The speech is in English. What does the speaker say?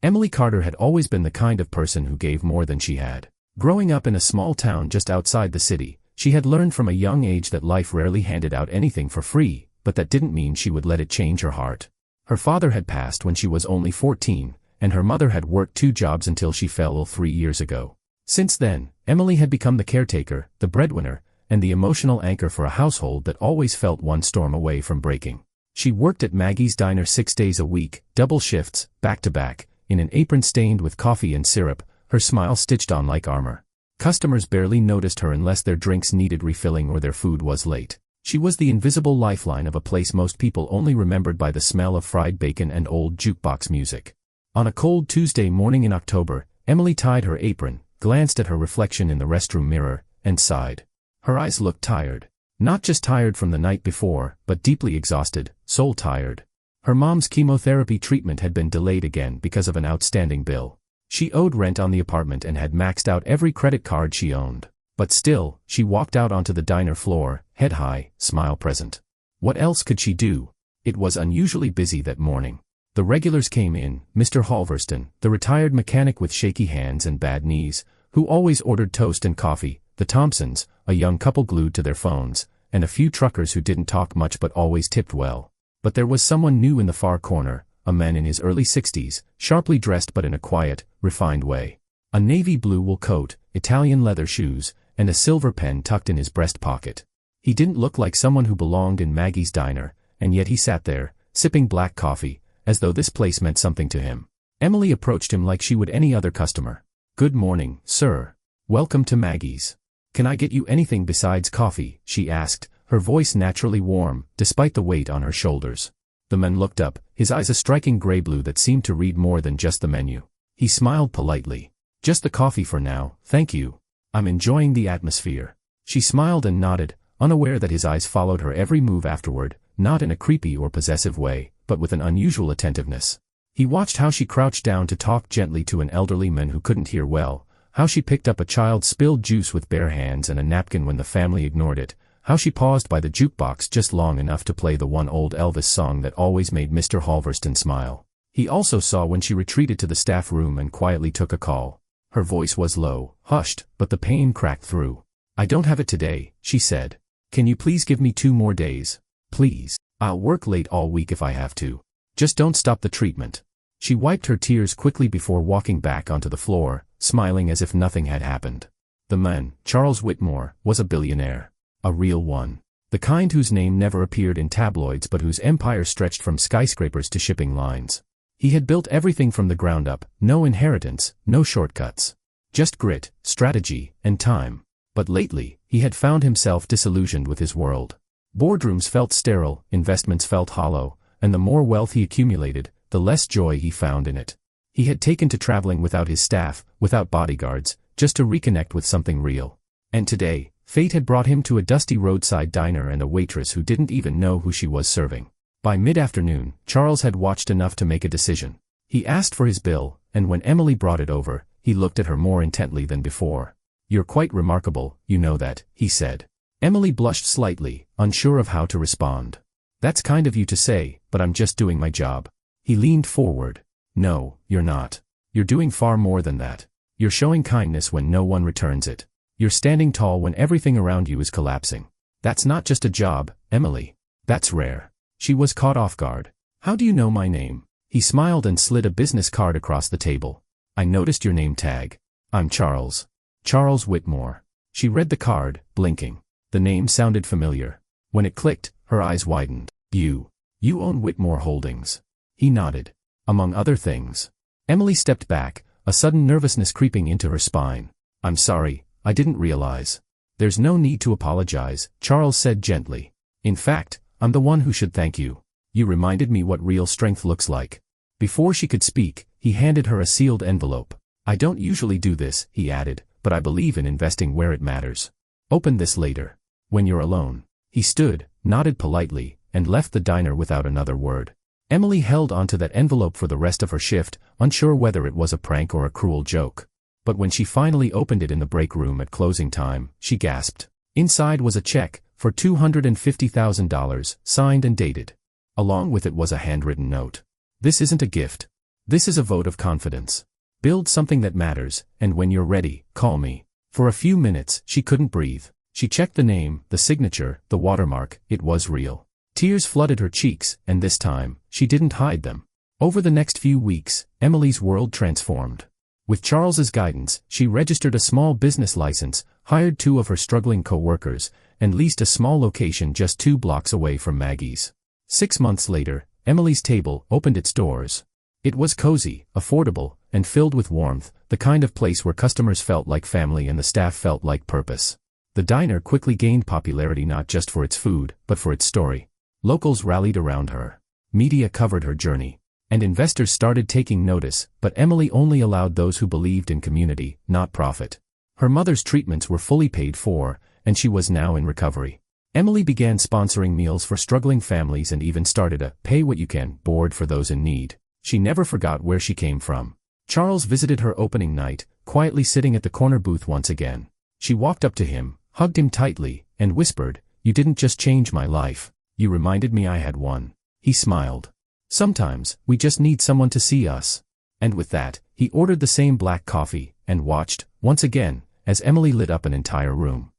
Emily Carter had always been the kind of person who gave more than she had. Growing up in a small town just outside the city, she had learned from a young age that life rarely handed out anything for free, but that didn't mean she would let it change her heart. Her father had passed when she was only 14, and her mother had worked 2 jobs until she fell ill 3 years ago. Since then, Emily had become the caretaker, the breadwinner, and the emotional anchor for a household that always felt one storm away from breaking. She worked at Maggie's Diner 6 days a week, double shifts, back to back, in an apron stained with coffee and syrup, her smile stitched on like armor. Customers barely noticed her unless their drinks needed refilling or their food was late. She was the invisible lifeline of a place most people only remembered by the smell of fried bacon and old jukebox music. On a cold Tuesday morning in October, Emily tied her apron, glanced at her reflection in the restroom mirror, and sighed. Her eyes looked tired. Not just tired from the night before, but deeply exhausted, soul tired. Her mom's chemotherapy treatment had been delayed again because of an outstanding bill. She owed rent on the apartment and had maxed out every credit card she owned. But still, she walked out onto the diner floor, head high, smile present. What else could she do? It was unusually busy that morning. The regulars came in, Mr. Halverston, the retired mechanic with shaky hands and bad knees, who always ordered toast and coffee, the Thompsons, a young couple glued to their phones, and a few truckers who didn't talk much but always tipped well. But there was someone new in the far corner, a man in his early 60s, sharply dressed but in a quiet, refined way. A navy blue wool coat, Italian leather shoes, and a silver pen tucked in his breast pocket. He didn't look like someone who belonged in Maggie's Diner, and yet he sat there, sipping black coffee, as though this place meant something to him. Emily approached him like she would any other customer. "Good morning, sir. Welcome to Maggie's. Can I get you anything besides coffee?" she asked, her voice naturally warm, despite the weight on her shoulders. The man looked up, his eyes a striking gray blue that seemed to read more than just the menu. He smiled politely. "Just the coffee for now, thank you. I'm enjoying the atmosphere." She smiled and nodded, unaware that his eyes followed her every move afterward, not in a creepy or possessive way, but with an unusual attentiveness. He watched how she crouched down to talk gently to an elderly man who couldn't hear well, how she picked up a child's spilled juice with bare hands and a napkin when the family ignored it, how she paused by the jukebox just long enough to play the one old Elvis song that always made Mr. Halverston smile. He also saw when she retreated to the staff room and quietly took a call. Her voice was low, hushed, but the pain cracked through. "I don't have it today," she said. "Can you please give me 2 more days? Please. I'll work late all week if I have to. Just don't stop the treatment." She wiped her tears quickly before walking back onto the floor, smiling as if nothing had happened. The man, Charles Whitmore, was a billionaire. A real one. The kind whose name never appeared in tabloids but whose empire stretched from skyscrapers to shipping lines. He had built everything from the ground up, no inheritance, no shortcuts. Just grit, strategy, and time. But lately, he had found himself disillusioned with his world. Boardrooms felt sterile, investments felt hollow, and the more wealth he accumulated, the less joy he found in it. He had taken to traveling without his staff, without bodyguards, just to reconnect with something real. And today, fate had brought him to a dusty roadside diner and a waitress who didn't even know who she was serving. By mid-afternoon, Charles had watched enough to make a decision. He asked for his bill, and when Emily brought it over, he looked at her more intently than before. "You're quite remarkable, you know that," he said. Emily blushed slightly, unsure of how to respond. "That's kind of you to say, but I'm just doing my job." He leaned forward. "No, you're not. You're doing far more than that. You're showing kindness when no one returns it. You're standing tall when everything around you is collapsing. That's not just a job, Emily. That's rare." She was caught off guard. "How do you know my name?" He smiled and slid a business card across the table. "I noticed your name tag. I'm Charles. Charles Whitmore." She read the card, blinking. The name sounded familiar. When it clicked, her eyes widened. You own Whitmore Holdings." He nodded. "Among other things." Emily stepped back, a sudden nervousness creeping into her spine. "I'm sorry, I didn't realize." "There's no need to apologize," Charles said gently. "In fact, I'm the one who should thank you. You reminded me what real strength looks like." Before she could speak, he handed her a sealed envelope. "I don't usually do this," he added, "but I believe in investing where it matters. Open this later. When you're alone." He stood, nodded politely, and left the diner without another word. Emily held onto that envelope for the rest of her shift, unsure whether it was a prank or a cruel joke. But when she finally opened it in the break room at closing time, she gasped. Inside was a check for $250,000, signed and dated. Along with it was a handwritten note. "This isn't a gift. This is a vote of confidence. Build something that matters, and when you're ready, call me. For a few minutes, she couldn't breathe. She checked the name, the signature, the watermark. It was real. Tears flooded her cheeks, and this time, she didn't hide them. Over the next few weeks, Emily's world transformed. With Charles's guidance, she registered a small business license, hired 2 of her struggling co-workers, and leased a small location just 2 blocks away from Maggie's. 6 months later, Emily's table opened its doors. It was cozy, affordable, and filled with warmth, the kind of place where customers felt like family and the staff felt like purpose. The diner quickly gained popularity not just for its food, but for its story. Locals rallied around her. Media covered her journey. And investors started taking notice, but Emily only allowed those who believed in community, not profit. Her mother's treatments were fully paid for, and she was now in recovery. Emily began sponsoring meals for struggling families and even started a pay what you can board for those in need. She never forgot where she came from. Charles visited her opening night, quietly sitting at the corner booth once again. She walked up to him, hugged him tightly, and whispered, "You didn't just change my life. You reminded me I had one." He smiled. "Sometimes, we just need someone to see us." And with that, he ordered the same black coffee, and watched, once again, as Emily lit up an entire room.